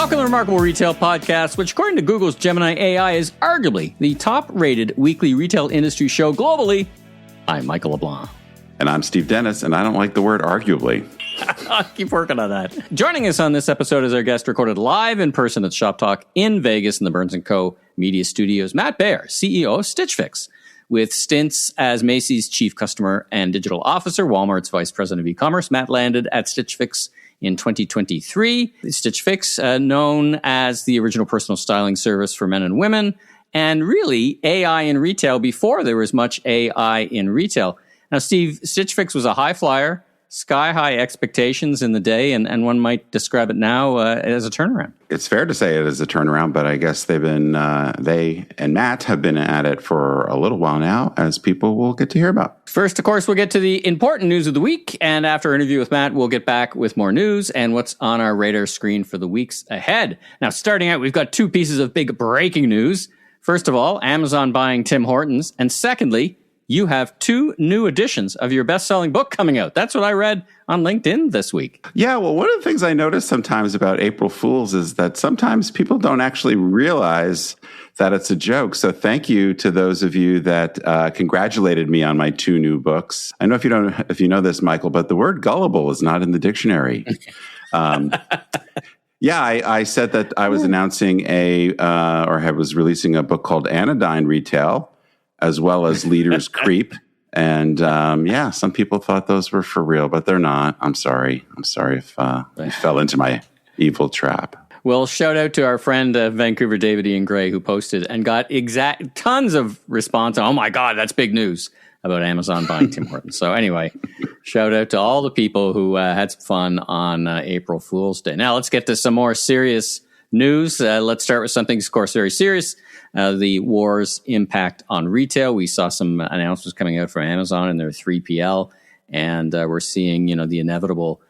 Welcome to the Remarkable Retail Podcast, which according to Google's Gemini AI is arguably the top-rated weekly retail industry show globally. I'm Michael LeBlanc. And I'm Steve Dennis, and I don't like the word arguably. I'll keep working on that. Joining us on this episode is our guest recorded live in person at Shoptalk in Vegas in the Burns & Co. Media Studios, Matt Baer, CEO of Stitch Fix. With stints as Macy's Chief Customer and Digital Officer, Walmart's Vice President of E-commerce, Matt landed at Stitch Fix in 2023. Stitch Fix, known as the original personal styling service for men and women, and really AI in retail before there was much AI in retail. Now, Steve, Stitch Fix was a high flyer, sky-high expectations in the day, and one might describe it now as a turnaround. It's fair to say it is a turnaround, but I guess they and Matt have been at it for a little while now, as people will get to hear about. First, of course, we'll get to the important news of the week, and after our interview with Matt, we'll get back with more news and what's on our radar screen for the weeks ahead. Now, starting out, we've got two pieces of big breaking news. First of all, Amazon buying Tim Hortons, and secondly, you have two new editions of your best-selling book coming out. That's what I read on LinkedIn this week. Yeah, well, one of the things I notice sometimes about April Fools is that sometimes people don't actually realize that it's a joke. So thank you to those of you that congratulated me on my two new books. I know if you know this, Michael, but the word gullible is not in the dictionary. Yeah, I said that I was announcing I was releasing a book called Anodyne Retail, as well as Leaders Creep. And some people thought those were for real, but they're not. I'm sorry if you fell into my evil trap. Well, shout out to our friend Vancouver David Ian Gray, who posted and got tons of response. Oh my God, that's big news about Amazon buying Tim Hortons. So anyway, shout out to all the people who had some fun on April Fool's Day. Now let's get to some more serious news. Let's start with something, of course, very serious. The war's impact on retail. We saw some announcements coming out from Amazon and their 3PL, and we're seeing, the inevitable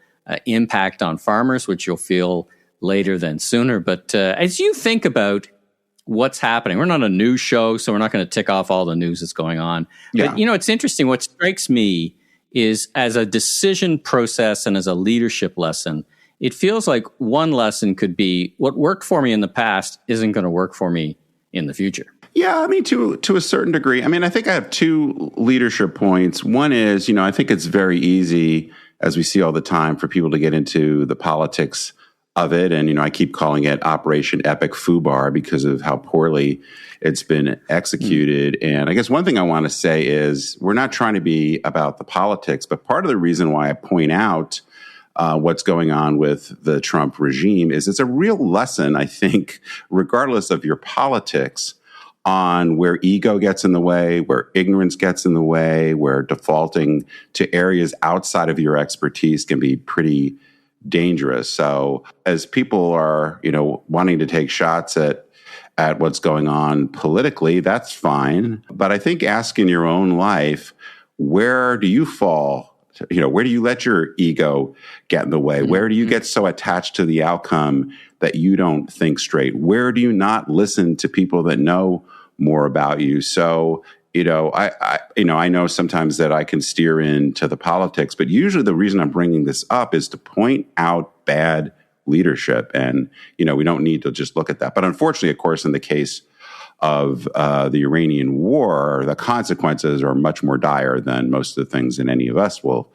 impact on farmers, which you'll feel later than sooner. But as you think about what's happening, we're not a news show, so we're not going to tick off all the news that's going on. Yeah. But, it's interesting. What strikes me is as a decision process and as a leadership lesson, it feels like one lesson could be what worked for me in the past isn't going to work for me in the future. Yeah, I mean, to a certain degree. I mean, I think I have two leadership points. One is, I think it's very easy, as we see all the time, for people to get into the politics of it. And, I keep calling it Operation Epic Foobar because of how poorly it's been executed. And I guess one thing I want to say is we're not trying to be about the politics, but part of the reason why I point out what's going on with the Trump regime is it's a real lesson, I think, regardless of your politics, on where ego gets in the way, where ignorance gets in the way, where defaulting to areas outside of your expertise can be pretty dangerous. So as people are, wanting to take shots at what's going on politically, that's fine. But I think ask in your own life, where do you fall? Where do you let your ego get in the way? Mm-hmm. Where do you get so attached to the outcome that you don't think straight? Where do you not listen to people that know more about you? So, I know sometimes that I can steer into the politics, but usually the reason I'm bringing this up is to point out bad leadership. And, we don't need to just look at that. But unfortunately, of course, in the case of the Iranian war, the consequences are much more dire than most of the things that any of us will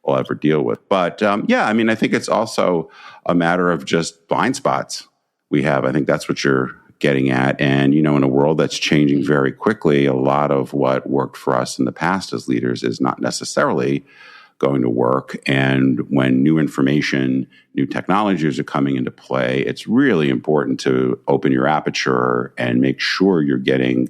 ever deal with. But I think it's also a matter of just blind spots we have. I think that's what you're getting at. And, in a world that's changing very quickly, a lot of what worked for us in the past as leaders is not necessarily going to work. And when new information, new technologies are coming into play, it's really important to open your aperture and make sure you're getting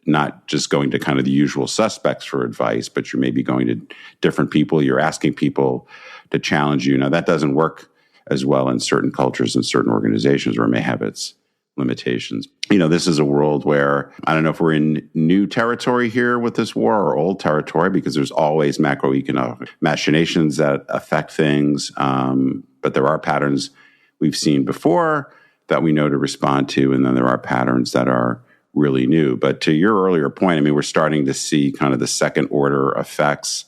not just going to kind of the usual suspects for advice, but you're maybe going to different people. You're asking people to challenge you. Now, that doesn't work as well in certain cultures and certain organizations where it may have its limitations. This is a world where I don't know if we're in new territory here with this war or old territory, because there's always macroeconomic machinations that affect things. But there are patterns we've seen before that we know to respond to. And then there are patterns that are really new. But to your earlier point, we're starting to see kind of the second order effects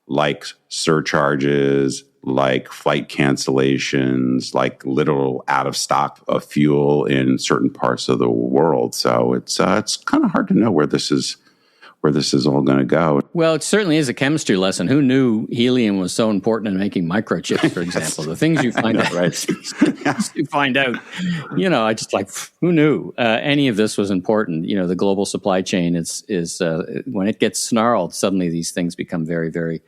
like surcharges, like flight cancellations, like literal out of stock of fuel in certain parts of the world. So it's kind of hard to know where this is all going to go. Well, it certainly is a chemistry lesson. Who knew helium was so important in making microchips, for example? The things you find out, right? You find out, I just like, who knew any of this was important? The global supply chain is when it gets snarled, suddenly these things become very, very,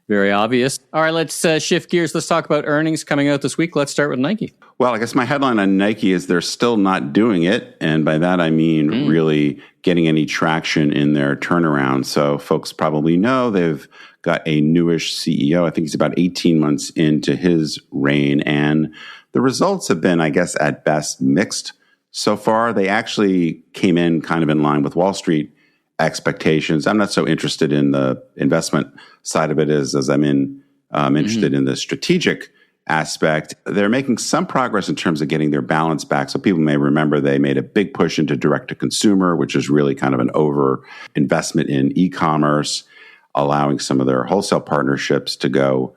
very obvious. All right, let's shift gears. Let's talk about earnings coming out this week. Let's start with Nike. Well, I guess my headline on Nike is they're still not doing it. And by that, I mean really getting any traction in their turnaround. So folks probably know they've got a newish CEO. I think he's about 18 months into his reign. And the results have been, I guess, at best mixed so far. They actually came in kind of in line with Wall Street expectations. I'm not so interested in the investment side of it as I'm interested in the strategic aspect. They're making some progress in terms of getting their balance back. So people may remember they made a big push into direct to consumer, which is really kind of an over investment in e-commerce, allowing some of their wholesale partnerships to go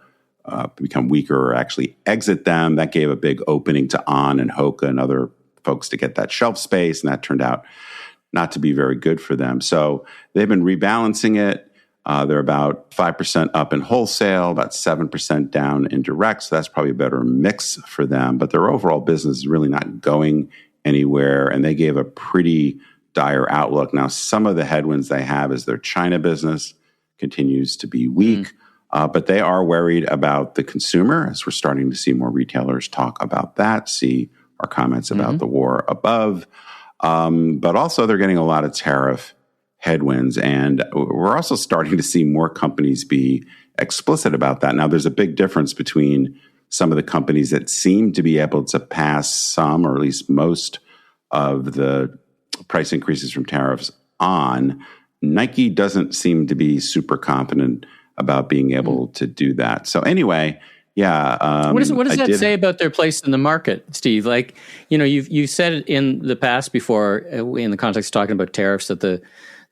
become weaker or actually exit them. That gave a big opening to On and Hoka and other folks to get that shelf space, and that turned out not to be very good for them. So they've been rebalancing it. They're about 5% up in wholesale, about 7% down in direct. So that's probably a better mix for them. But their overall business is really not going anywhere. And they gave a pretty dire outlook. Now, some of the headwinds they have is their China business continues to be weak. But they are worried about the consumer, as we're starting to see more retailers talk about that, see our comments about the war above. But also they're getting a lot of tariff headwinds. And we're also starting to see more companies be explicit about that. Now, there's a big difference between some of the companies that seem to be able to pass some, or at least most, of the price increases from tariffs on. Nike doesn't seem to be super confident about being able to do that. So anyway, yeah. What does that say about their place in the market, Steve? Like, you've said it in the past before in the context of talking about tariffs that the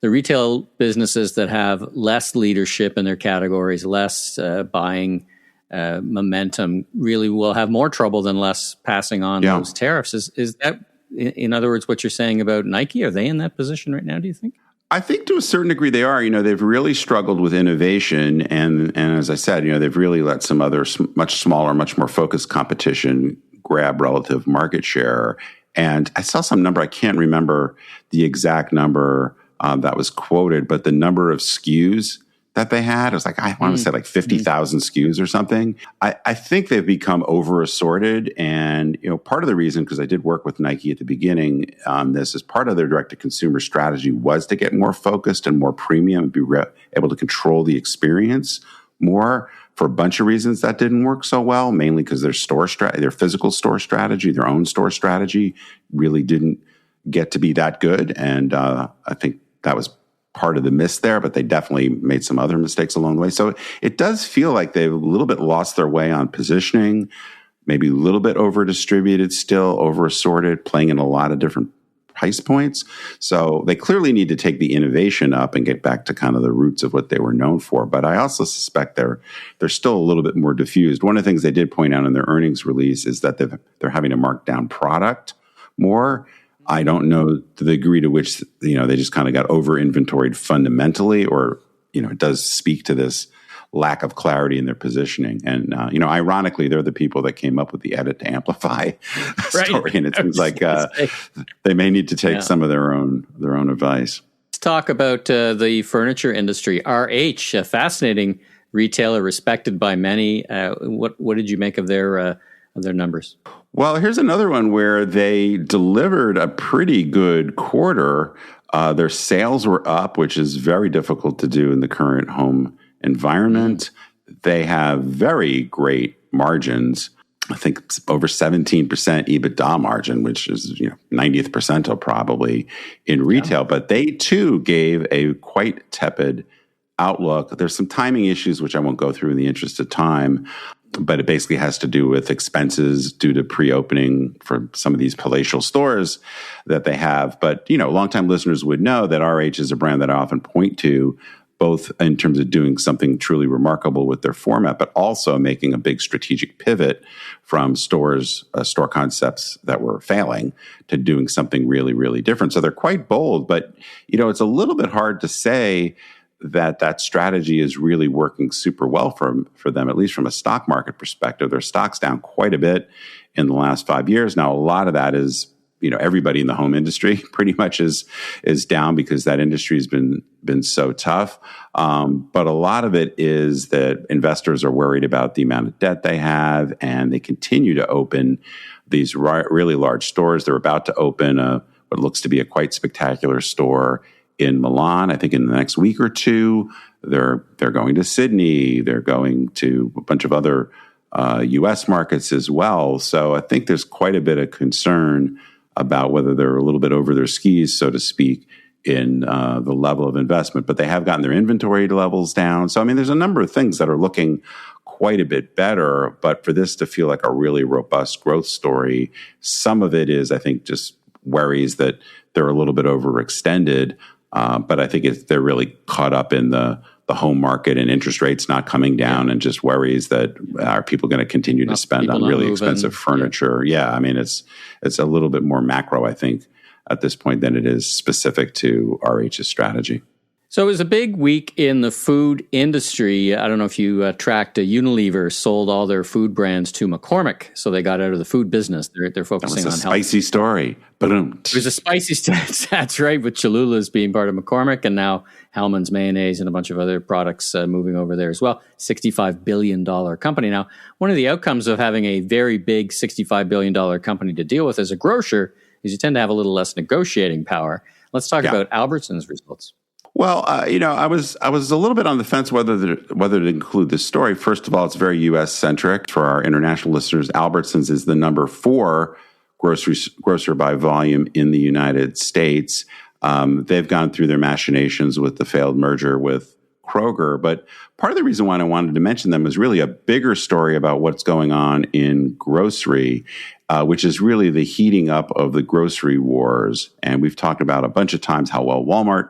retail businesses that have less leadership in their categories, less buying momentum, really will have more trouble than less passing on those tariffs. Is that, in other words, what you're saying about Nike? Are they in that position right now, do you think? I think to a certain degree they are. They've really struggled with innovation. And as I said, they've really let some other much smaller, much more focused competition grab relative market share. And I saw some number, I can't remember the exact number that was quoted, but the number of SKUs that they had, it was like, I want to say like 50,000 SKUs or something. I think they've become over assorted. And, part of the reason, because I did work with Nike at the beginning on this, is part of their direct to consumer strategy was to get more focused and more premium and be able to control the experience more. For a bunch of reasons that didn't work so well, mainly because their physical store strategy, their own store strategy really didn't get to be that good. And I think that was part of the miss there, but they definitely made some other mistakes along the way. So it does feel like they've a little bit lost their way on positioning, maybe a little bit over distributed still, over assorted, playing in a lot of different price points. So they clearly need to take the innovation up and get back to kind of the roots of what they were known for. But I also suspect they're still a little bit more diffused. One of the things they did point out in their earnings release is that they're having to mark down product more. I don't know the degree to which, they just kind of got over inventoried fundamentally, or, it does speak to this lack of clarity in their positioning. And, ironically, they're the people that came up with the edit to amplify story. And it seems like they may need to take some of their own advice. Let's talk about the furniture industry. RH, a fascinating retailer respected by many. What did you make of their numbers? Well, here's another one where they delivered a pretty good quarter. Their sales were up, which is very difficult to do in the current home environment. They have very great margins. I think it's over 17% EBITDA margin, which is 90th percentile probably in retail. But they too gave a quite tepid outlook. There's some timing issues, which I won't go through in the interest of time. But it basically has to do with expenses due to pre-opening for some of these palatial stores that they have. But, longtime listeners would know that RH is a brand that I often point to both in terms of doing something truly remarkable with their format, but also making a big strategic pivot from store concepts that were failing to doing something really, really different. So they're quite bold, but it's a little bit hard to say that strategy is really working super well for them, at least from a stock market perspective. Their stock's down quite a bit in the last 5 years. Now, a lot of that is everybody in the home industry pretty much is down because that industry has been so tough. But a lot of it is that investors are worried about the amount of debt they have, and they continue to open these really large stores. They're about to open what looks to be a quite spectacular store in Milan. I think in the next week or two, they're going to Sydney. They're going to a bunch of other U.S. markets as well. So I think there's quite a bit of concern about whether they're a little bit over their skis, so to speak, in the level of investment. But they have gotten their inventory levels down. So, there's a number of things that are looking quite a bit better. But for this to feel like a really robust growth story, some of it is, I think, just worries that they're a little bit overextended. But I think they're really caught up in the home market and interest rates not coming down, and just worries that are people going to continue to spend on really expensive furniture? Yeah, it's a little bit more macro, I think, at this point than it is specific to RH's strategy. So it was a big week in the food industry. I don't know if you tracked Unilever sold all their food brands to McCormick, so they got out of the food business. They're focusing on health. That was a spicy story. Boom. It was a spicy story. That's right, with Cholula's being part of McCormick, and now Hellmann's mayonnaise and a bunch of other products moving over there as well. $65 billion company. Now, one of the outcomes of having a very big $65 billion company to deal with as a grocer is you tend to have a little less negotiating power. Let's talk about Albertsons results. Well, I was a little bit on the fence whether to include this story. First of all, it's very U.S. centric. For our international listeners, Albertsons is the number 4 grocer by volume in the United States. They've gone through their machinations with the failed merger with Kroger, but part of the reason why I wanted to mention them is really a bigger story about what's going on in grocery, which is really the heating up of the grocery wars. And we've talked about a bunch of times how well Walmart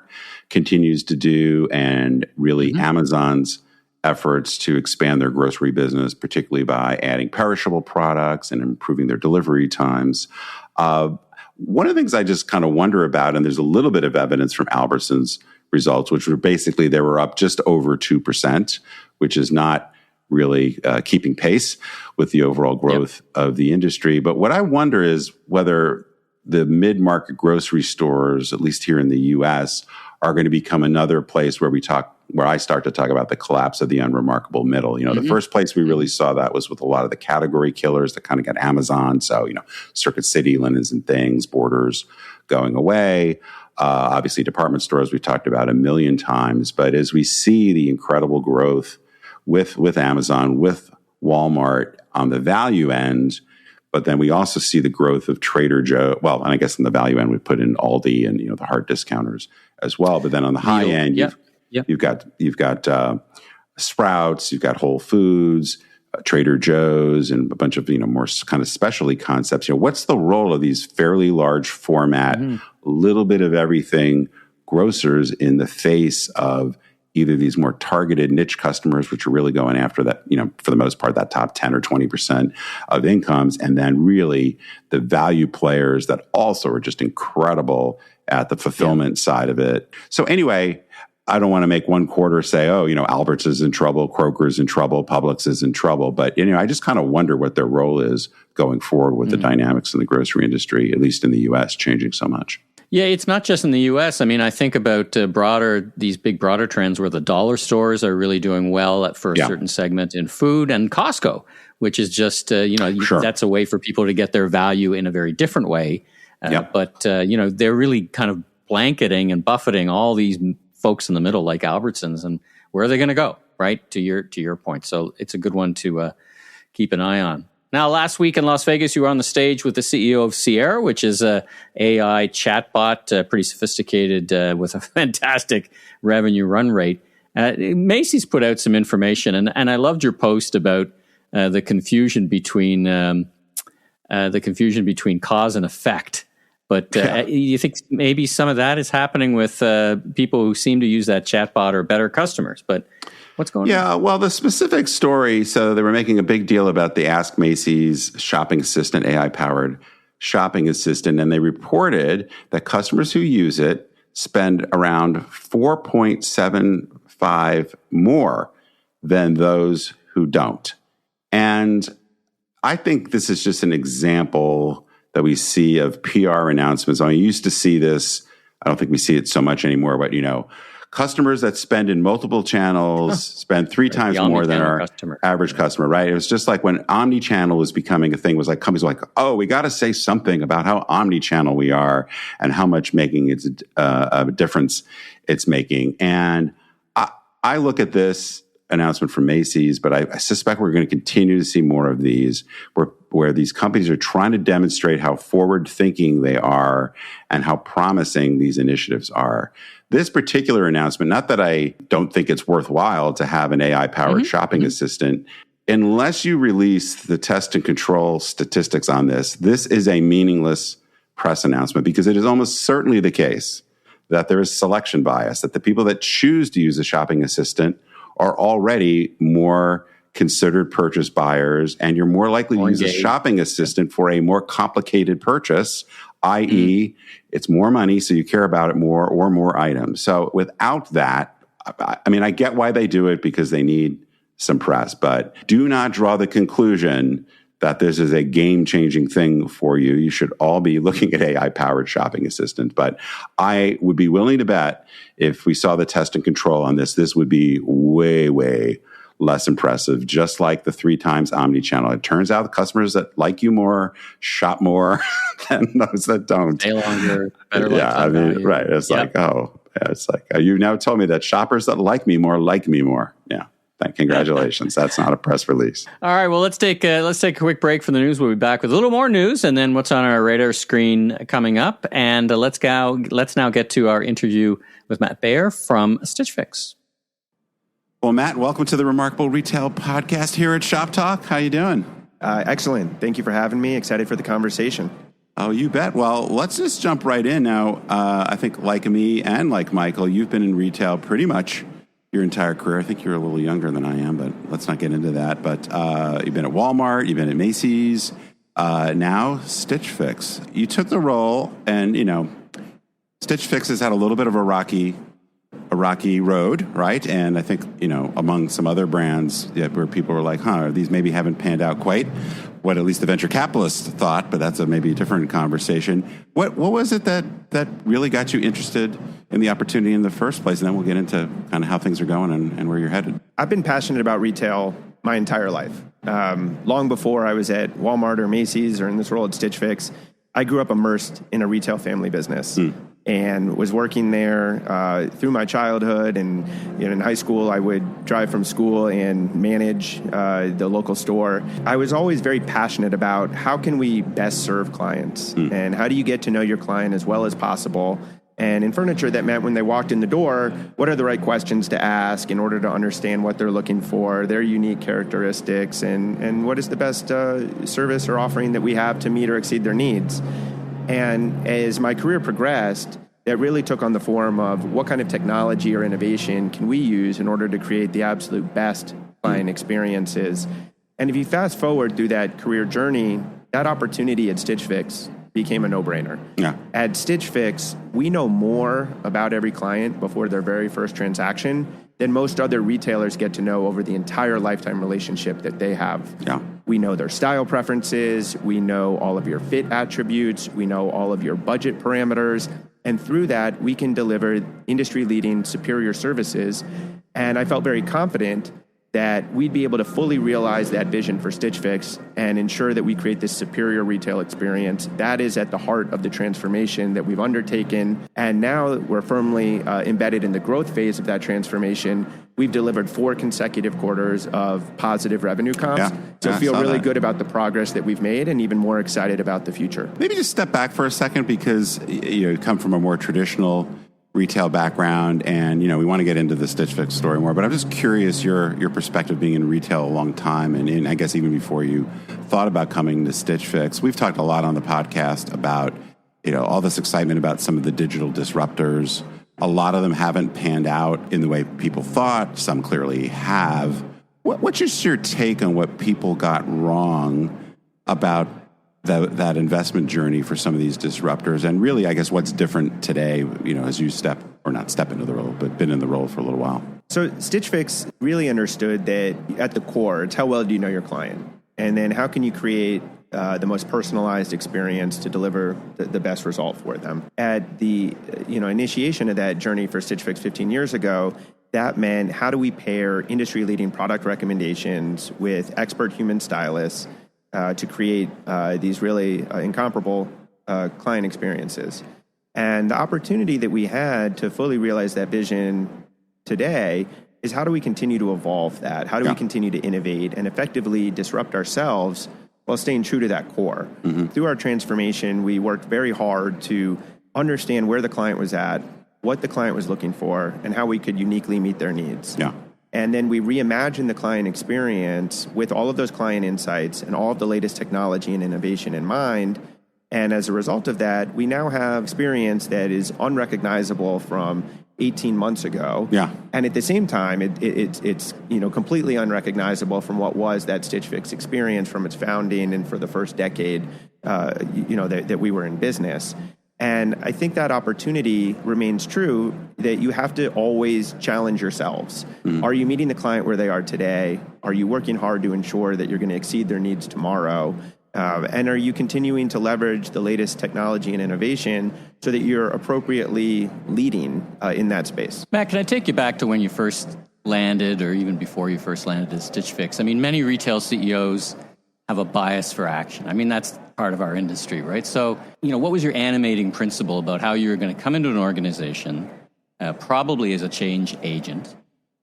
continues to do, and really Amazon's efforts to expand their grocery business, particularly by adding perishable products and improving their delivery times. One of the things I just kind of wonder about, and there's a little bit of evidence from Albertsons results, which were basically they were up just over 2%, which is not really keeping pace with the overall growth of the industry. But what I wonder is whether the mid-market grocery stores, at least here in the U.S., are going to become another place where I start to talk about the collapse of the unremarkable middle. The first place we really saw that was with a lot of the category killers that kind of got Amazon. So, Circuit City, Linens and Things, Borders going away. Obviously, department stores we've talked about a million times. But as we see the incredible growth with Amazon, with Walmart on the value end, but then we also see the growth of Trader Joe. Well, and I guess in the value end, we put in Aldi and the hard discounters as well. But then on the high end, you've got Sprouts, you've got Whole Foods, Trader Joe's, and a bunch of more kind of specialty concepts. What's the role of these fairly large format, little bit of everything grocers in the face of either these more targeted niche customers, which are really going after that, for the most part, that top 10 or 20% of incomes, and then really the value players that also are just incredible at the fulfillment side of it. So anyway, I don't want to make one quarter say, Alberts is in trouble, Kroger is in trouble, Publix is in trouble. But, I just kind of wonder what their role is going forward with the dynamics in the grocery industry, at least in the U.S., changing so much. Yeah, it's not just in the U.S. I think about these big broader trends where the dollar stores are really doing well for a certain segment in food, and Costco, which is just, that's a way for people to get their value in a very different way. But, they're really kind of blanketing and buffeting all these folks in the middle like Albertsons, and where are they going to go, right? To your point. So it's a good one to keep an eye on. Now, last week in Las Vegas, you were on the stage with the CEO of Sierra, which is a AI chatbot, pretty sophisticated with a fantastic revenue run rate. Macy's put out some information, and I loved your post about the confusion between cause and effect But you think maybe some of that is happening with people who seem to use that chatbot or better customers. But what's going on? Yeah, well, the specific story, so they were making a big deal about the Ask Macy's shopping assistant, AI-powered shopping assistant, and they reported that customers who use it spend around 4.75 more than those who don't. And I think this is just an example that we see of PR announcements. I used to see this. I don't think we see it so much anymore, but customers that spend in multiple channels spend three times more than our average customer, right? It was just like when omni-channel was becoming a thing, was like companies were like, oh, we got to say something about how omni-channel we are and how much making it's a difference it's making. And I look at this announcement from Macy's, but I suspect we're going to continue to see more of these where these companies are trying to demonstrate how forward-thinking they are and how promising these initiatives are. This particular announcement, not that I don't think it's worthwhile to have an AI-powered shopping assistant, unless you release the test and control statistics on this is a meaningless press announcement because it is almost certainly the case that there is selection bias, that the people that choose to use a shopping assistant are already more considered purchase buyers, and you're more likely to use a shopping assistant for a more complicated purchase, i.e., it's more money, so you care about it more, or more items. So without that, I mean, I get why they do it because they need some press, but do not draw the conclusion that this is a game-changing thing for you. You should all be looking at AI-powered shopping assistants. But I would be willing to bet if we saw the test and control on this would be way, way less impressive, just like the 3 times omni-channel. It turns out the customers that like you more shop more than those that don't. Stay longer, better lifetime value. Right. It's like, you now told me that shoppers that like me more. Yeah. Congratulations. That's not a press release. All right. Well, let's take a quick break from the news. We'll be back with a little more news and then what's on our radar screen coming up. And let's now get to our interview with Matt Baer from Stitch Fix. Well, Matt, welcome to the Remarkable Retail Podcast here at Shoptalk. How you doing? Excellent. Thank you for having me. Excited for the conversation. Oh, you bet. Well, let's just jump right in now. I think like me and like Michael, you've been in retail pretty much your entire career. I think you're a little younger than I am, but let's not get into that. But you've been at Walmart, you've been at Macy's, now Stitch Fix. You took the role, and Stitch Fix has had a little bit of a rocky road, right? And I think among some other brands where people were like, these maybe haven't panned out quite what at least the venture capitalists thought, but that's maybe a different conversation. What was it that really got you interested in the opportunity in the first place? And then we'll get into kind of how things are going and where you're headed. I've been passionate about retail my entire life. Long before I was at Walmart or Macy's or in this role at Stitch Fix, I grew up immersed in a retail family business. And was working there through my childhood. And in high school, I would drive from school and manage the local store. I was always very passionate about how can we best serve clients and how do you get to know your client as well as possible. And in furniture, that meant when they walked in the door, what are the right questions to ask in order to understand what they're looking for, their unique characteristics, and what is the best service or offering that we have to meet or exceed their needs. And as my career progressed, that really took on the form of what kind of technology or innovation can we use in order to create the absolute best client experiences. And if you fast forward through that career journey, that opportunity at Stitch Fix became a no-brainer. Yeah. At Stitch Fix, we know more about every client before their very first transaction than most other retailers get to know over the entire lifetime relationship that they have. Yeah. We know their style preferences, we know all of your fit attributes, we know all of your budget parameters, and through that, we can deliver industry-leading superior services. And I felt very confident that we'd be able to fully realize that vision for Stitch Fix and ensure that we create this superior retail experience. That is at the heart of the transformation that we've undertaken. And now we're firmly embedded in the growth phase of that transformation. We've delivered 4 consecutive quarters of positive revenue comps. So feel really good about the progress that we've made and even more excited about the future. Maybe just step back for a second because you come from a more traditional retail background, and we want to get into the Stitch Fix story more, but I'm just curious your perspective being in retail a long time, and I guess even before you thought about coming to Stitch Fix. We've talked a lot on the podcast about all this excitement about some of the digital disruptors. A lot of them haven't panned out in the way people thought. Some clearly have. What's just your take on what people got wrong about that investment journey for some of these disruptors? And really, I guess, what's different today, as you not step into the role, but been in the role for a little while? So Stitch Fix really understood that at the core, it's how well do you know your client? And then how can you create the most personalized experience to deliver the best result for them? At the initiation of that journey for Stitch Fix 15 years ago, that meant how do we pair industry-leading product recommendations with expert human stylists to create these really incomparable client experiences. And the opportunity that we had to fully realize that vision today is how do we continue to evolve that? How do we continue to innovate and effectively disrupt ourselves while staying true to that core? Mm-hmm. Through our transformation, we worked very hard to understand where the client was at, what the client was looking for, and how we could uniquely meet their needs. Yeah. And then we reimagined the client experience with all of those client insights and all of the latest technology and innovation in mind. And as a result of that, we now have experience that is unrecognizable from 18 months ago. Yeah. And at the same time, it's completely unrecognizable from what was that Stitch Fix experience from its founding and for the first decade, that we were in business. And I think that opportunity remains true, that you have to always challenge yourselves. Mm. Are you meeting the client where they are today? Are you working hard to ensure that you're going to exceed their needs tomorrow? And are you continuing to leverage the latest technology and innovation so that you're appropriately leading in that space? Matt, can I take you back to when you first landed, or even before you first landed at Stitch Fix? I mean, many retail CEOs have a bias for action. I mean, that's part of our industry, right? So, what was your animating principle about how you were going to come into an organization, probably as a change agent,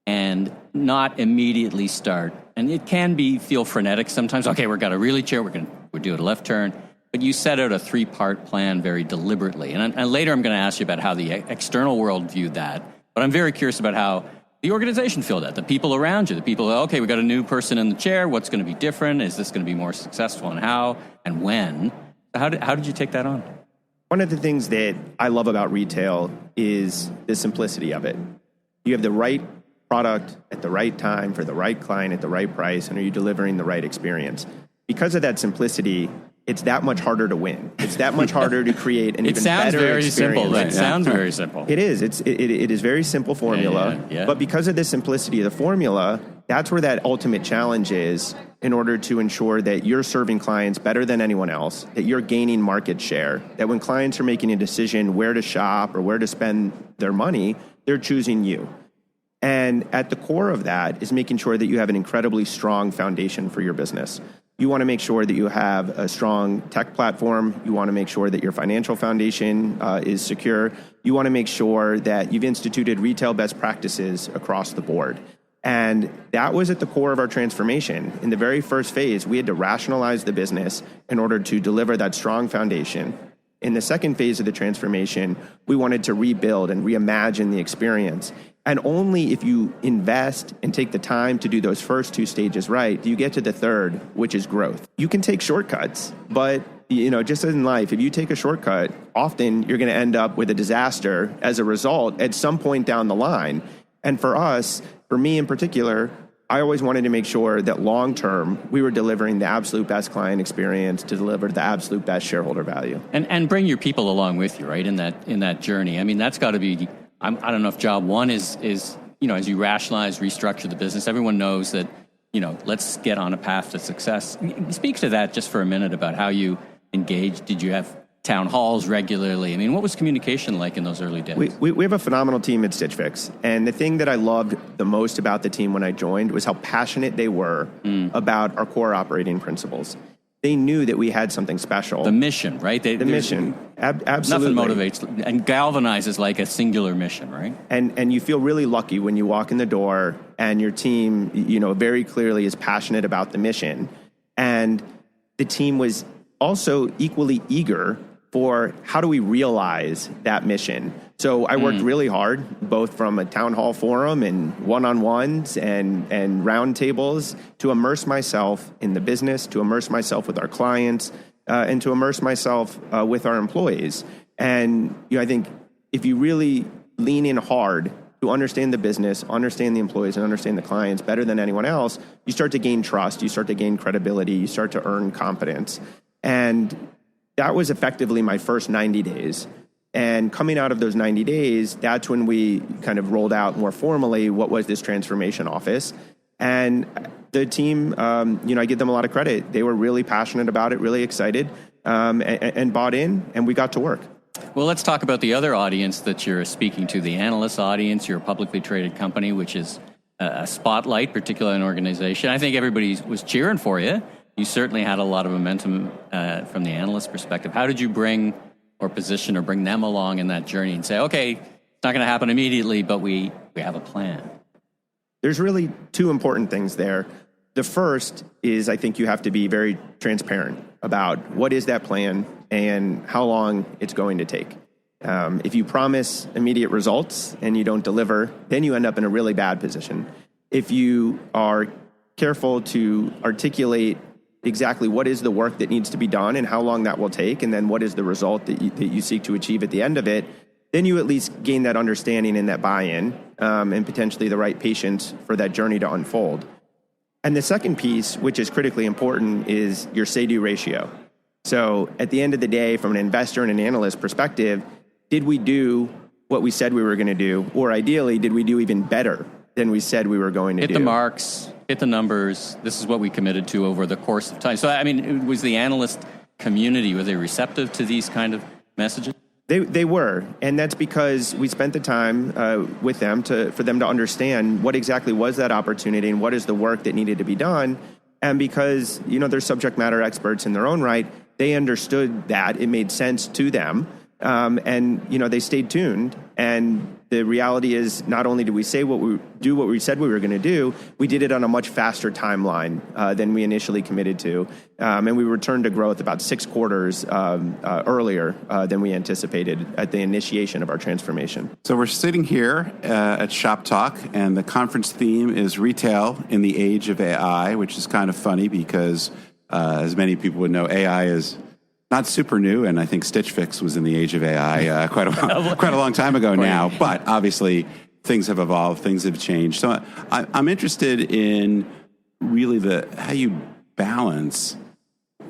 and not immediately start? And it can feel frenetic sometimes. Okay, we've got a really chair, we'll do a left turn. But you set out a 3-part plan very deliberately. And later I'm going to ask you about how the external world viewed that. But I'm very curious about how the organization feel that, the people around you, the people, okay, we got a new person in the chair. What's going to be different? Is this going to be more successful, and how and when? How did you take that on? One of the things that I love about retail is the simplicity of it. You have the right product at the right time for the right client at the right price, and are you delivering the right experience? Because of that simplicity, it's that much harder to win. It's that much harder to create an even better experience. It sounds very simple. It is. It is very simple formula. Yeah. But because of the simplicity of the formula, that's where that ultimate challenge is, in order to ensure that you're serving clients better than anyone else, that you're gaining market share, that when clients are making a decision where to shop or where to spend their money, they're choosing you. And at the core of that is making sure that you have an incredibly strong foundation for your business. You want to make sure that you have a strong tech platform. You want to make sure that your financial foundation is secure. You want to make sure that you've instituted retail best practices across the board. And that was at the core of our transformation. In the very first phase, we had to rationalize the business in order to deliver that strong foundation. In the second phase of the transformation, we wanted to rebuild and reimagine the experience. And only if you invest and take the time to do those first two stages right, do you get to the third, which is growth. You can take shortcuts, but just as in life, if you take a shortcut, often you're going to end up with a disaster as a result at some point down the line. And for me in particular, I always wanted to make sure that long term we were delivering the absolute best client experience to deliver the absolute best shareholder value. And bring your people along with you, right, in that journey. I mean, that's got to be, I don't know if job one is as you rationalize, restructure the business, everyone knows that, let's get on a path to success. Speak to that just for a minute about how you engaged. Did you have town halls regularly? I mean, what was communication like in those early days? We have a phenomenal team at Stitch Fix. And the thing that I loved the most about the team when I joined was how passionate they were about our core operating principles. They knew that we had something special. The mission, right? The mission. Absolutely. Nothing motivates and galvanizes like a singular mission, right? And you feel really lucky when you walk in the door and your team, very clearly is passionate about the mission. And the team was also equally eager for how do we realize that mission. So I worked really hard, both from a town hall forum and one-on-ones and roundtables, to immerse myself in the business, to immerse myself with our clients, and to immerse myself with our employees. And I think if you really lean in hard to understand the business, understand the employees, and understand the clients better than anyone else, you start to gain trust, you start to gain credibility, you start to earn confidence. And that was effectively my first 90 days. And coming out of those 90 days, that's when we kind of rolled out more formally what was this transformation office. And the team, I give them a lot of credit. They were really passionate about it, really excited, and bought in, and we got to work. Well, let's talk about the other audience that you're speaking to, the analyst audience. You're a publicly traded company, which is a spotlight, particularly in an organization. I think everybody was cheering for you. You certainly had a lot of momentum from the analyst perspective. How did you bring or position or bring them along in that journey and say, okay, it's not going to happen immediately, but we have a plan? There's really two important things there. The first is I think you have to be very transparent about what is that plan and how long it's going to take. If you promise immediate results and you don't deliver, then you end up in a really bad position. If you are careful to articulate exactly what is the work that needs to be done and how long that will take, and then what is the result that you seek to achieve at the end of it, then you at least gain that understanding and that buy-in, and potentially the right patience for that journey to unfold. And the second piece, which is critically important, is your say-do ratio. So at the end of the day, from an investor and an analyst perspective, did we do what we said we were going to do? Or ideally, did we do even better than we said we were going to do? Hit the marks, hit the numbers. This is what we committed to over the course of time. So, I mean, was the analyst community, were they receptive to these kind of messages? They were, and that's because we spent the time with them for them to understand what exactly was that opportunity and what is the work that needed to be done. And because, they're subject matter experts in their own right, they understood that it made sense to them. And they stayed tuned. And the reality is, not only did we say what we said we were going to do, we did it on a much faster timeline than we initially committed to. And we returned to growth about 6 quarters earlier than we anticipated at the initiation of our transformation. So we're sitting here at Shoptalk, and the conference theme is retail in the age of AI, which is kind of funny because, as many people would know, AI is not super new, and I think Stitch Fix was in the age of AI quite a long time ago now. But obviously, things have evolved, things have changed. So I'm interested in really how you balance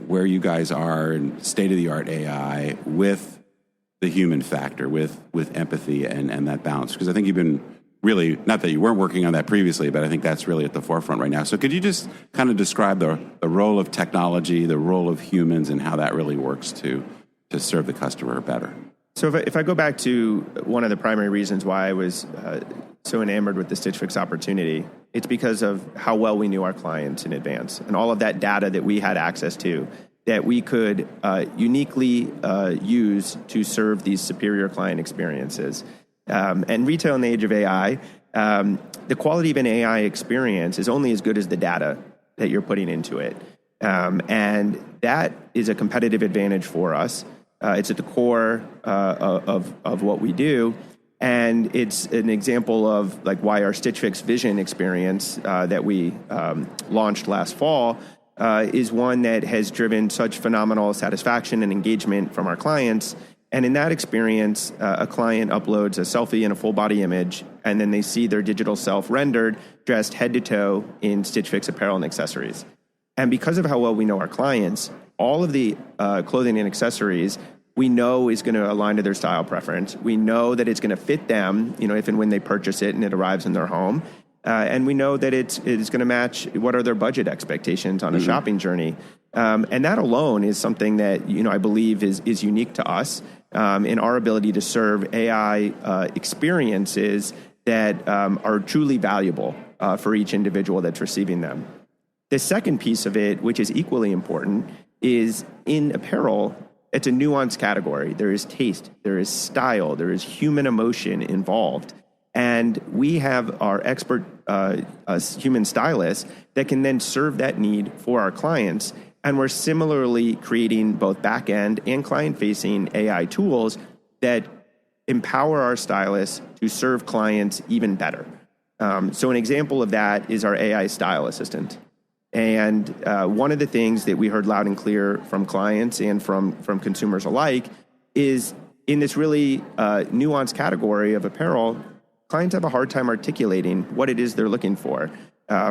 where you guys are in state-of-the-art AI with the human factor, with empathy and that balance. Because I think you've been really, not that you weren't working on that previously, but I think that's really at the forefront right now. So could you just kind of describe the role of technology, the role of humans, and how that really works to serve the customer better? So if I go back to one of the primary reasons why I was so enamored with the Stitch Fix opportunity, it's because of how well we knew our clients in advance and all of that data that we had access to that we could uniquely use to serve these superior client experiences. And retail in the age of AI, the quality of an AI experience is only as good as the data that you're putting into it. And that is a competitive advantage for us. It's at the core of what we do. And it's an example of why our Stitch Fix Vision experience that we launched last fall is one that has driven such phenomenal satisfaction and engagement from our clients. And in that experience, a client uploads a selfie and a full body image, and then they see their digital self rendered, dressed head to toe in Stitch Fix apparel and accessories. And because of how well we know our clients, all of the clothing and accessories we know is going to align to their style preference. We know that it's going to fit them, if and when they purchase it and it arrives in their home. And we know that it's going to match what are their budget expectations on a shopping journey. And that alone is something that, I believe is unique to us in our ability to serve AI experiences that are truly valuable for each individual that's receiving them. The second piece of it, which is equally important, is in apparel, it's a nuanced category. There is taste, there is style, there is human emotion involved. And we have our expert human stylists that can then serve that need for our clients. And we're similarly creating both back-end and client-facing AI tools that empower our stylists to serve clients even better. So an example of that is our AI Style Assistant. And one of the things that we heard loud and clear from clients and from consumers alike is in this really nuanced category of apparel, clients have a hard time articulating what it is they're looking for.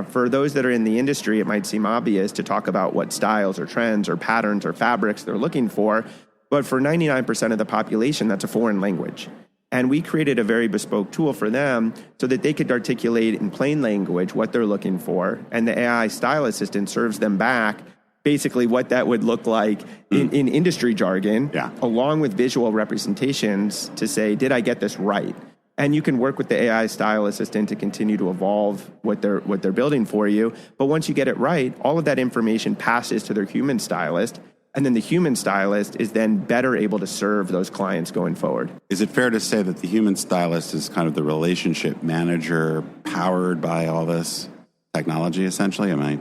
For those that are in the industry, it might seem obvious to talk about what styles or trends or patterns or fabrics they're looking for. But for 99% of the population, that's a foreign language. And we created a very bespoke tool for them so that they could articulate in plain language what they're looking for. And the AI style assistant serves them back basically what that would look like in industry jargon, along with visual representations to say, did I get this right? And you can work with the AI style assistant to continue to evolve what they're building for you. But once you get it right, all of that information passes to their human stylist. And then the human stylist is then better able to serve those clients going forward. Is it fair to say that the human stylist is kind of the relationship manager powered by all this technology, essentially? Am I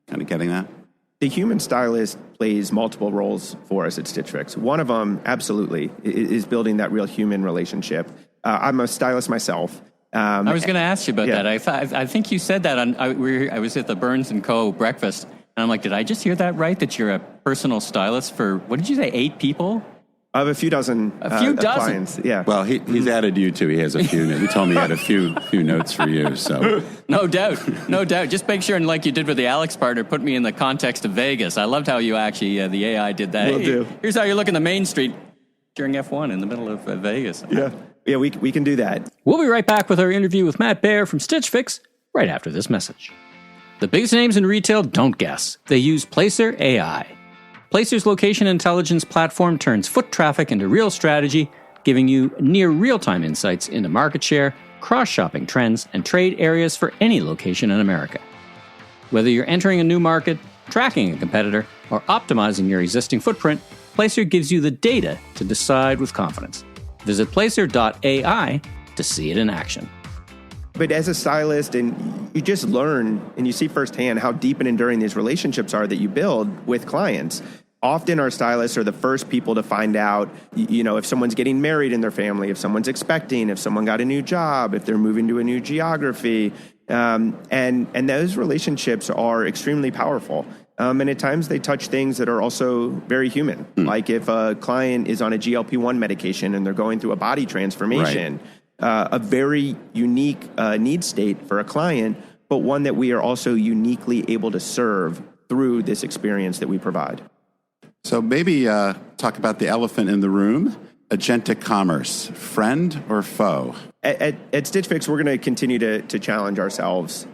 kind of getting that? The human stylist plays multiple roles for us at Stitch Fix. One of them, absolutely, is building that real human relationship. I'm a stylist myself. I was going to ask you about that. I think you said that I was at the Burns & Co. breakfast, and I'm like, did I just hear that right, that you're a personal stylist for, what did you say, 8 people? I have a few dozen. Clients. Yeah. Well, he's added you too. He has a few. He told me he had a few notes for you. So no doubt. Just make sure, and like you did with the Alex partner, put me in the context of Vegas. I loved how you actually the AI did that. Will do. Here's how you look in the main street during F1 in the middle of Vegas. Yeah, we can do that. We'll be right back with our interview with Matt Baer from Stitch Fix right after this message. The biggest names in retail don't guess. They use Placer AI. Placer's location intelligence platform turns foot traffic into real strategy, giving you near real-time insights into market share, cross-shopping trends, and trade areas for any location in America. Whether you're entering a new market, tracking a competitor, or optimizing your existing footprint, Placer gives you the data to decide with confidence. Visit placer.ai to see it in action. But as a stylist, and you just learn and you see firsthand how deep and enduring these relationships are that you build with clients. Often our stylists are the first people to find out, if someone's getting married in their family, if someone's expecting, if someone got a new job, if they're moving to a new geography. And those relationships are extremely powerful. And at times they touch things that are also very human. Like if a client is on a GLP-1 medication and they're going through a body transformation, a very unique need state for a client, but one that we are also uniquely able to serve through this experience that we provide. So maybe talk about the elephant in the room, agentic commerce, friend or foe? At Stitch Fix, we're going to continue to challenge ourselves.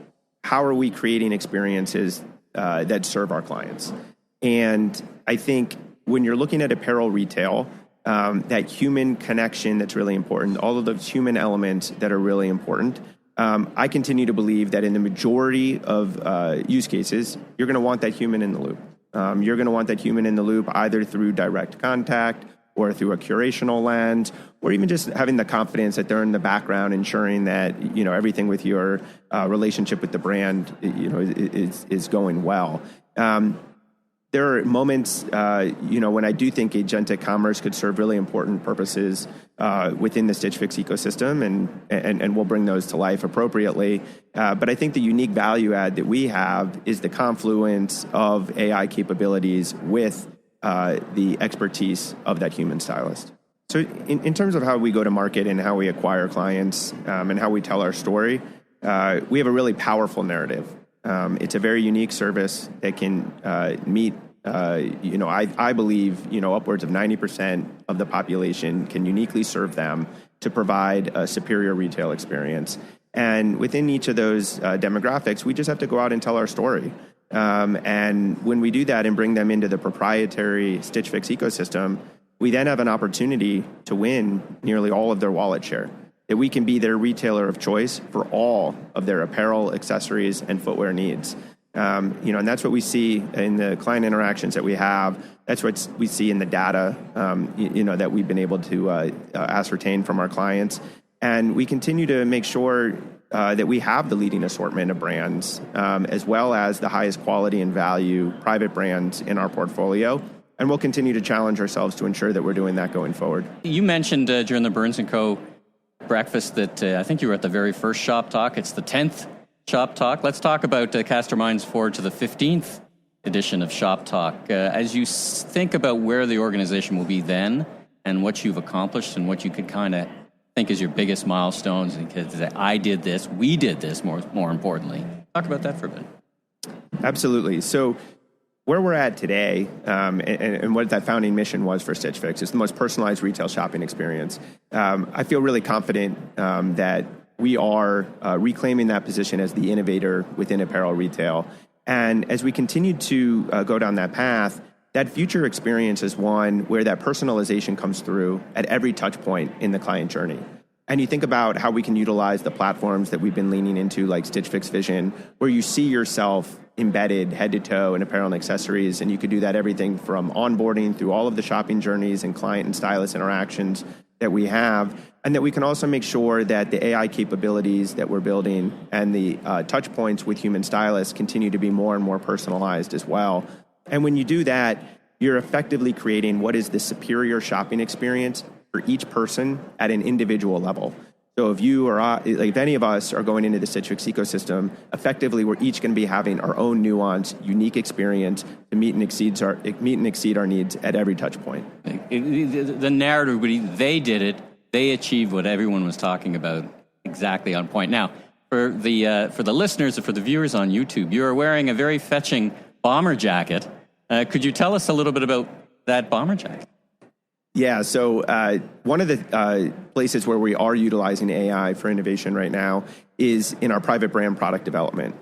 How are we creating experiences that serve our clients? And I think when you're looking at apparel retail, that human connection that's really important, all of those human elements that are really important. I continue to believe that in the majority of use cases, you're going to want that human in the loop. You're going to want that human in the loop either through direct contact or through a curational lens, or even just having the confidence that they're in the background, ensuring that everything with your relationship with the brand is going well. There are moments, when I do think agentic commerce could serve really important purposes within the Stitch Fix ecosystem, and we'll bring those to life appropriately. But I think the unique value add that we have is the confluence of AI capabilities with the expertise of that human stylist. So in terms of how we go to market and how we acquire clients and how we tell our story, we have a really powerful narrative. It's a very unique service that can meet, I believe, upwards of 90% of the population can uniquely serve them to provide a superior retail experience. And within each of those demographics, we just have to go out and tell our story. And when we do that and bring them into the proprietary Stitch Fix ecosystem, we then have an opportunity to win nearly all of their wallet share. That we can be their retailer of choice for all of their apparel, accessories, and footwear needs. And that's what we see in the client interactions that we have. That's what we see in the data, that we've been able to ascertain from our clients. And we continue to make sure that we have the leading assortment of brands, as well as the highest quality and value private brands in our portfolio. And we'll continue to challenge ourselves to ensure that we're doing that going forward. You mentioned during the Burns & Co. breakfast that I think you were at the very first Shoptalk. It's the 10th Shoptalk. Let's talk about cast our minds forward to the 15th edition of Shoptalk. As you think about where the organization will be then and what you've accomplished and what you could kind of think is your biggest milestones, and could say, I did this, we did this, more importantly. Talk about that for a bit. Absolutely. So where we're at today, and what that founding mission was for Stitch Fix, is the most personalized retail shopping experience. I feel really confident that we are reclaiming that position as the innovator within apparel retail. And as we continue to go down that path, that future experience is one where that personalization comes through at every touch point in the client journey. And you think about how we can utilize the platforms that we've been leaning into, like Stitch Fix Vision, where you see yourself embedded head to toe in apparel and accessories. And you could do that everything from onboarding through all of the shopping journeys and client and stylist interactions that we have. And that we can also make sure that the AI capabilities that we're building and the touch points with human stylists continue to be more and more personalized as well. And when you do that, you're effectively creating what is the superior shopping experience for each person at an individual level. So if you or if any of us are going into the Stitch Fix ecosystem, effectively we're each going to be having our own nuanced, unique experience to meet and exceed our needs at every touch point. The narrative, they did it. They achieved what everyone was talking about exactly on point. Now, for the listeners and for the viewers on YouTube, you are wearing a very fetching bomber jacket. Could you tell us a little bit about that bomber jacket? Yeah, so one of the places where we are utilizing AI for innovation right now is in our private brand product development.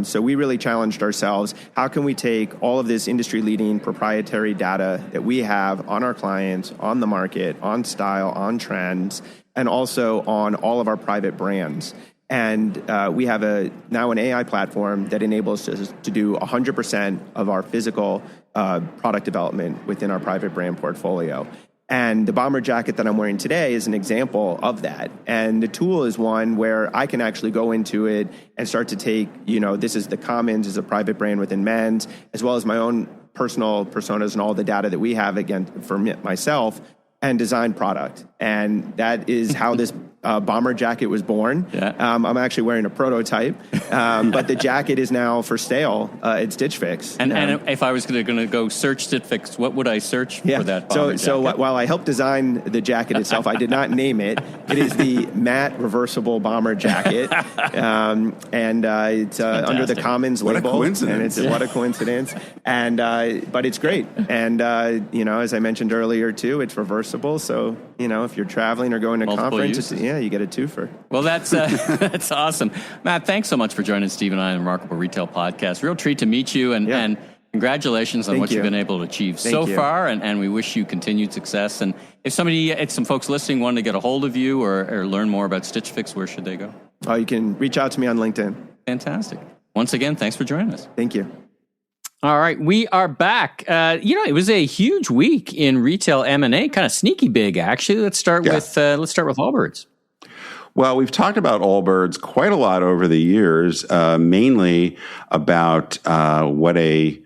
So we really challenged ourselves, how can we take all of this industry-leading proprietary data that we have on our clients, on the market, on style, on trends, and also on all of our private brands. And we have now an AI platform that enables us to do 100% of our physical product development within our private brand portfolio. And the bomber jacket that I'm wearing today is an example of that. And the tool is one where I can actually go into it and start to take, this is the Commons as a private brand within men's, as well as my own personal personas and all the data that we have, again, for myself, and design product. And that is how this bomber jacket was born. Yeah. I'm actually wearing a prototype, but the jacket is now for sale at Stitch Fix. And if I was going to go search Stitch Fix, what would I search for that bomber jacket? So while I helped design the jacket itself, I did not name it. It is the Matt reversible bomber jacket, and it's under the Commons label. What a coincidence! And what a coincidence! And but it's great. And as I mentioned earlier too, it's reversible. So if you're traveling or going to conference, you get a twofer. Well, that's that's awesome. Matt, thanks so much for joining Steve and I on the Remarkable Retail Podcast. Real treat to meet you, and congratulations on what you've been able to achieve so far, and we wish you continued success. And if some folks listening wanted to get a hold of you or learn more about Stitch Fix, where should they go? Oh, you can reach out to me on LinkedIn. Fantastic. Once again, thanks for joining us. Thank you. All right, we are back. It was a huge week in retail M&A, kind of sneaky big, actually. Let's start with Allbirds. Well, we've talked about Allbirds quite a lot over the years, mainly about what a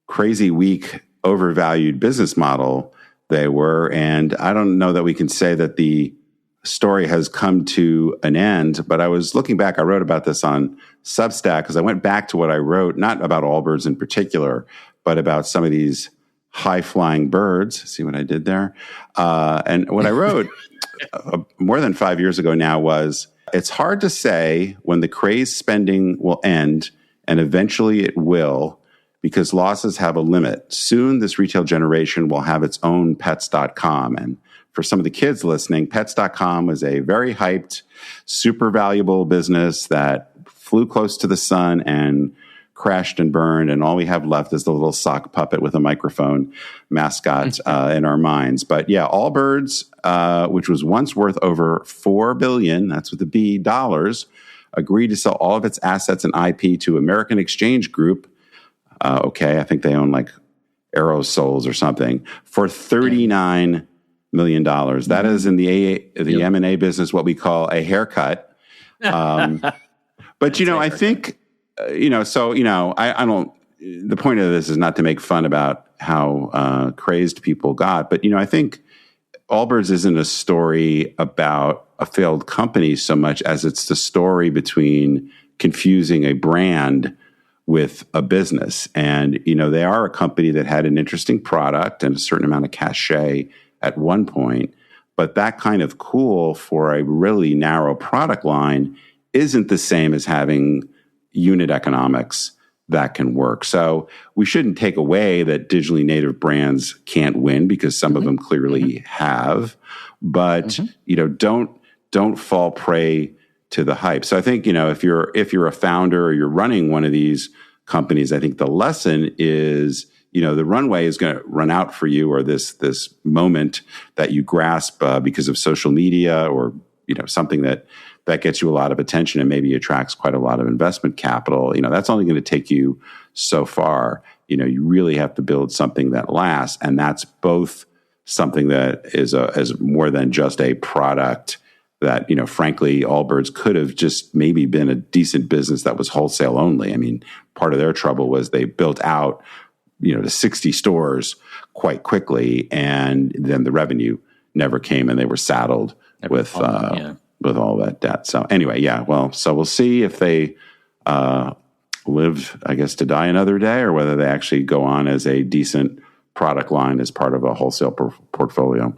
crazy weak, overvalued business model they were. And I don't know that we can say that the story has come to an end, but I was looking back. I wrote about this on Substack because I went back to what I wrote, not about Allbirds in particular, but about some of these high-flying birds. See what I did there? And what I wrote more than 5 years ago now was, it's hard to say when the crazed spending will end, and eventually it will, because losses have a limit. Soon, this retail generation will have its own Pets.com. And for some of the kids listening, Pets.com was a very hyped, super valuable business that flew close to the sun and crashed and burned, and all we have left is the little sock puppet with a microphone mascot in our minds. But yeah, Allbirds, which was once worth over $4 billion, that's with a B, dollars, agreed to sell all of its assets and IP to American Exchange Group. I think they own like Aerosols or something, for $39 million. That is in the M&A business what we call a haircut. But I think I don't. The point of this is not to make fun about how crazed people got, but I think Allbirds isn't a story about a failed company so much as it's the story between confusing a brand with a business. And, they are a company that had an interesting product and a certain amount of cachet at one point, but that kind of cool for a really narrow product line isn't the same as having unit economics that can work. So we shouldn't take away that digitally native brands can't win, because some of them clearly have, but, don't fall prey to the hype. So I think, if you're a founder or you're running one of these companies, I think the lesson is, the runway is going to run out for you, or this moment that you grasp because of social media, or, something that gets you a lot of attention and maybe attracts quite a lot of investment capital. That's only going to take you so far. You really have to build something that lasts. And that's both something that is more than just a product that, frankly, Allbirds could have just maybe been a decent business that was wholesale only. I mean, part of their trouble was they built out, to 60 stores quite quickly, and then the revenue never came, and they were saddled with all that debt. So anyway, so we'll see if they live, I guess, to die another day, or whether they actually go on as a decent product line as part of a wholesale portfolio.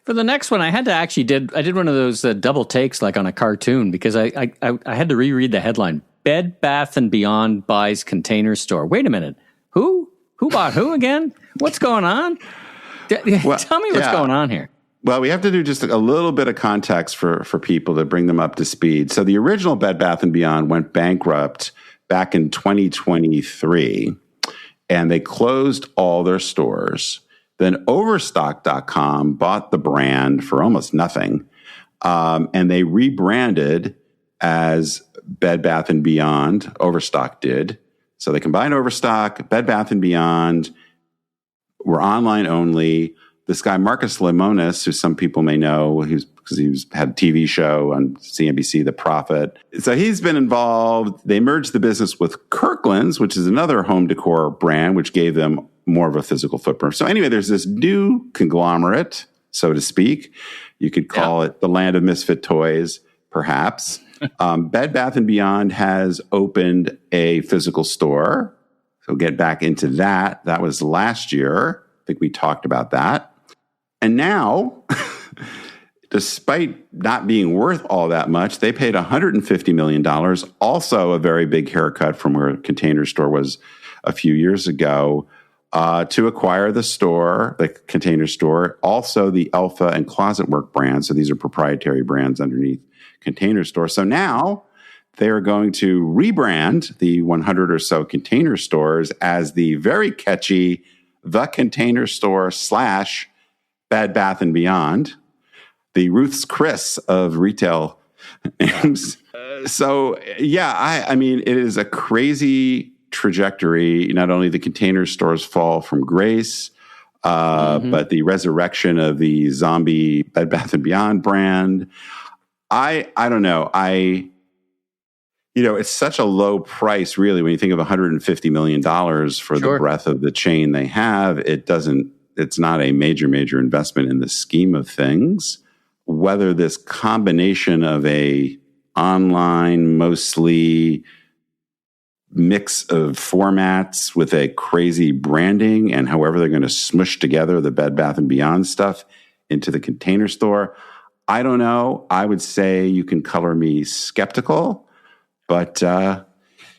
For the next one, I had to actually I did one of those double takes like on a cartoon, because I had to reread the headline. Bed Bath & Beyond buys Container Store. Wait a minute. Who bought who again? What's going on? Tell me what's going on here. Well, we have to do just a little bit of context for people to bring them up to speed. So the original Bed Bath & Beyond went bankrupt back in 2023, and they closed all their stores. Then Overstock.com bought the brand for almost nothing, and they rebranded as Bed Bath & Beyond. Overstock did. So they combined Overstock, Bed Bath & Beyond, were online only. This guy, Marcus Lemonis, who some people may know, because he's had a TV show on CNBC, The Prophet. So he's been involved. They merged the business with Kirkland's, which is another home decor brand, which gave them more of a physical footprint. So anyway, there's this new conglomerate, so to speak. You could call it the land of misfit toys, perhaps. Bed Bath & Beyond has opened a physical store. So get back into that. That was last year. I think we talked about that. And now, despite not being worth all that much, they paid $150 million, also a very big haircut from where Container Store was a few years ago, to acquire the store, the Container Store, also the Elfa and Closet Work brands. So these are proprietary brands underneath Container Store. So now they're going to rebrand the 100 or so Container Stores as the very catchy The Container Store / Bed Bath & Beyond, the Ruth's Chris of retail names. I mean, it is a crazy trajectory. Not only the Container Stores fall from grace, but the resurrection of the zombie Bed Bath & Beyond brand. I don't know. It's such a low price, really, when you think of $150 million for the breadth of the chain they have. It's not a major investment in the scheme of things. Whether this combination of a online, mostly mix of formats with a crazy branding, and however they're going to smush together the Bed Bath & Beyond stuff into the Container Store, I don't know. I would say you can color me skeptical, but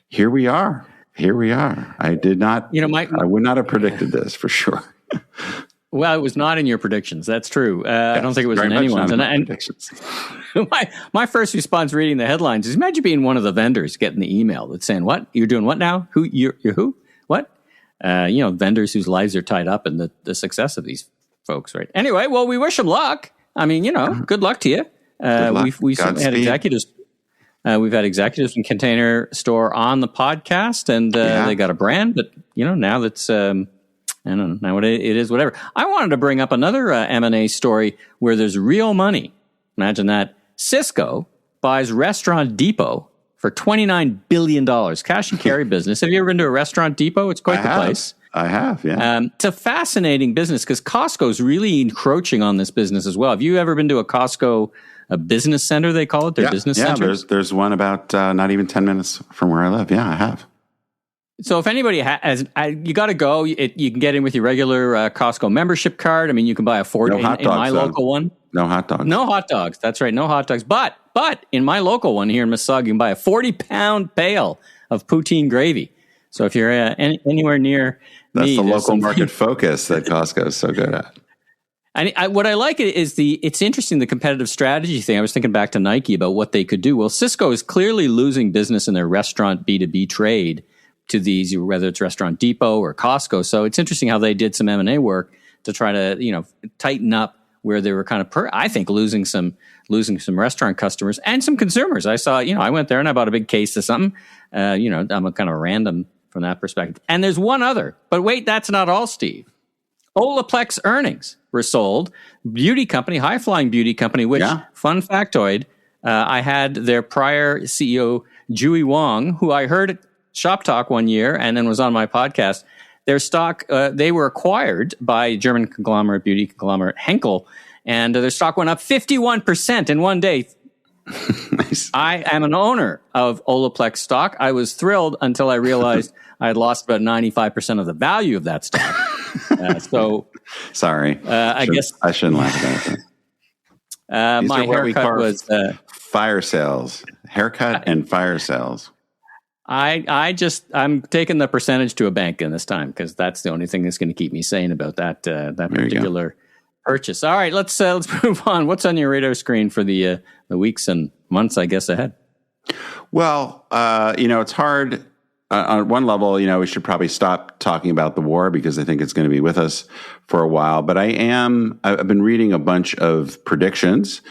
here we are. I did not, I would not have predicted this for sure. Well, it was not in your predictions. That's true. I don't think it was in anyone's. And predictions. my first response reading the headlines is, imagine being one of the vendors getting the email that's saying, "What? You're doing what now? Who? You're who? What?" Vendors whose lives are tied up in the success of these folks, right? Anyway, well, we wish them luck. I mean, good luck to you. We've had executives. We've had executives from Container Store on the podcast, and they got a brand, but now that's I don't know. Now it is whatever. I wanted to bring up another M&A story where there's real money. Imagine that. Cisco buys Restaurant Depot for $29 billion. Cash and carry business. Have you ever been to a Restaurant Depot? It's quite the place. I have, yeah. It's a fascinating business because Costco's really encroaching on this business as well. Have you ever been to a Costco a business center, they call it, their business center. Yeah, there's one about not even 10 minutes from where I live. Yeah, I have. So if anybody has, you got to go. You can get in with your regular Costco membership card. I mean, you can buy a Ford in my local one. No hot dogs. No hot dogs. That's right, no hot dogs. But in my local one here in Mississauga, you can buy a 40-pound pail of poutine gravy. So if you're anywhere near that's me, the local market focus that Costco is so good at. And what I like is it's interesting, the competitive strategy thing. I was thinking back to Nike about what they could do. Well, Cisco is clearly losing business in their restaurant B2B trade to these, whether it's Restaurant Depot or Costco. So it's interesting how they did some M&A work to try to, tighten up where they were kind of, I think, losing some restaurant customers and some consumers. I saw, I went there and I bought a big case of something. I'm a kind of random from that perspective. And there's one other, but wait, that's not all, Steve. Olaplex earnings were sold. Beauty company, high-flying beauty company, which, fun factoid, I had their prior CEO, Jui Wong, who I heard at Shoptalk one year and then was on my podcast. Their stock, they were acquired by German beauty conglomerate Henkel, and their stock went up 51% in one day. Nice. I am an owner of Olaplex stock. I was thrilled until I realized I had lost about 95% of the value of that stock. Sorry. I guess I shouldn't laugh about that. My haircut was fire sales. Haircut and fire sales. I'm taking the percentage to a bank in this time because that's the only thing that's going to keep me sane about that particular purchase. All right, let's move on. What's on your radar screen for the weeks and months, I guess, ahead? Well, it's hard. On one level, we should probably stop talking about the war because I think it's going to be with us for a while. But I've been reading a bunch of predictions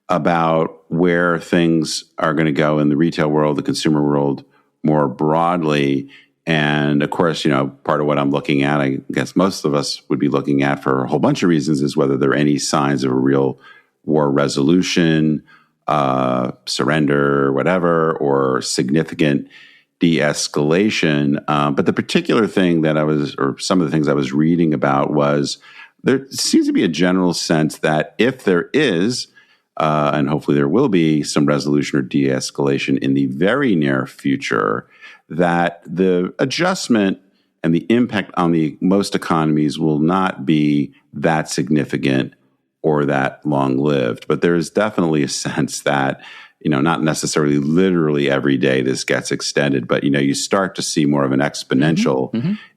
about where things are going to go in the retail world, the consumer world more broadly. And of course, part of what I'm looking at, I guess most of us would be looking at for a whole bunch of reasons, is whether there are any signs of a real war resolution, surrender, whatever, or significant de-escalation. But the particular thing some of the things I was reading about was there seems to be a general sense that if there is, and hopefully there will be some resolution or de-escalation in the very near future, that the adjustment and the impact on most economies will not be that significant or that long-lived. But there is definitely a sense that, not necessarily literally every day this gets extended, but, you start to see more of an exponential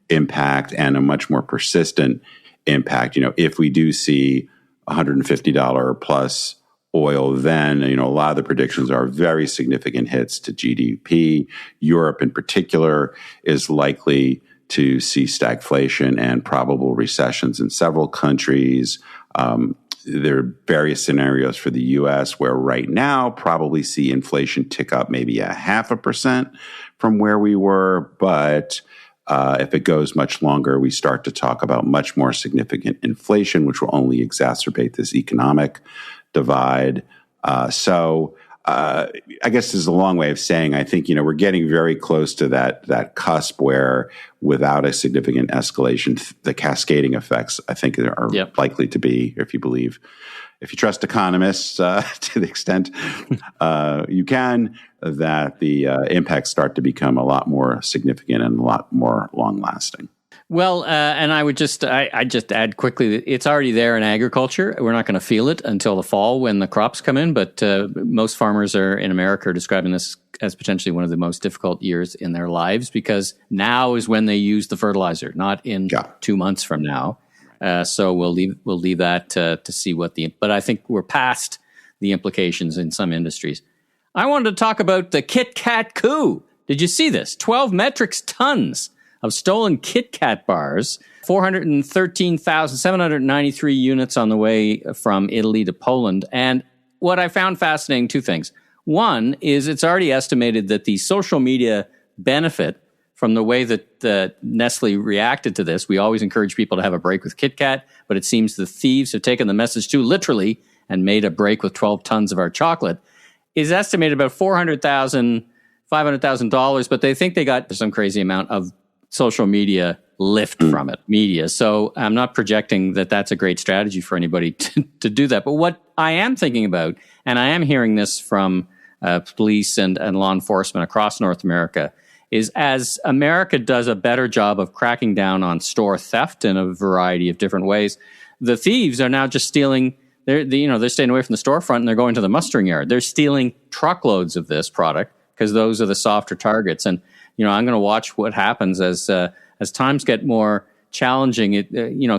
impact and a much more persistent impact. If we do see $150 plus oil, then, a lot of the predictions are very significant hits to GDP. Europe in particular is likely to see stagflation and probable recessions in several countries. There are various scenarios for the U.S. where right now probably see inflation tick up maybe 0.5% from where we were. But if it goes much longer, we start to talk about much more significant inflation, which will only exacerbate this economic divide. I guess this is a long way of saying, I think, we're getting very close to that cusp where without a significant escalation, the cascading effects, I think, are likely to be, if you trust economists to the extent you can, that the impacts start to become a lot more significant and a lot more long-lasting. Well, and I would just add quickly that it's already there in agriculture. We're not going to feel it until the fall when the crops come in, but most farmers in America are describing this as potentially one of the most difficult years in their lives because now is when they use the fertilizer, not in 2 months from now. So we'll leave that to see but I think we're past the implications in some industries. I wanted to talk about the Kit Kat coup. Did you see this? 12 metric tons of stolen Kit Kat bars, 413,793 units on the way from Italy to Poland. And what I found fascinating, two things. One is it's already estimated that the social media benefit from the way that Nestle reacted to this. We always encourage people to have a break with Kit Kat, but it seems the thieves have taken the message too literally and made a break with 12 tons of our chocolate. Is estimated about $500,000, but they think they got some crazy amount of social media lift from it, media. So I'm not projecting that that's a great strategy for anybody to do that. But what I am thinking about, and I am hearing this from police and law enforcement across North America, is as America does a better job of cracking down on store theft in a variety of different ways, the thieves are now just stealing. They're staying away from the storefront and they're going to the mustering yard. They're stealing truckloads of this product because those are the softer targets. And I'm going to watch what happens as times get more challenging.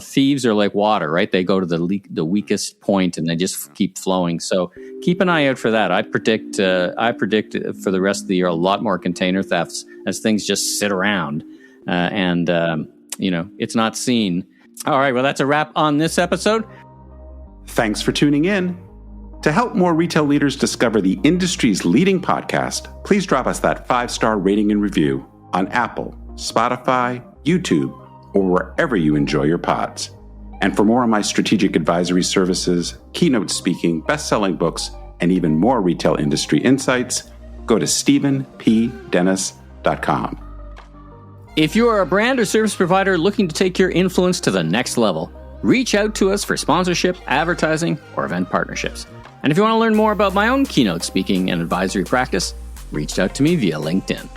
Thieves are like water, right? They go to the weakest point and they just keep flowing. So keep an eye out for that. I predict for the rest of the year a lot more container thefts as things just sit around and it's not seen. All right, well, that's a wrap on this episode. Thanks for tuning in. To help more retail leaders discover the industry's leading podcast, please drop us that 5-star rating and review on Apple, Spotify, YouTube, or wherever you enjoy your pods. And for more on my strategic advisory services, keynote speaking, best-selling books, and even more retail industry insights, go to stephenpdennis.com. If you are a brand or service provider looking to take your influence to the next level, reach out to us for sponsorship, advertising, or event partnerships. And if you want to learn more about my own keynote speaking and advisory practice, reach out to me via LinkedIn.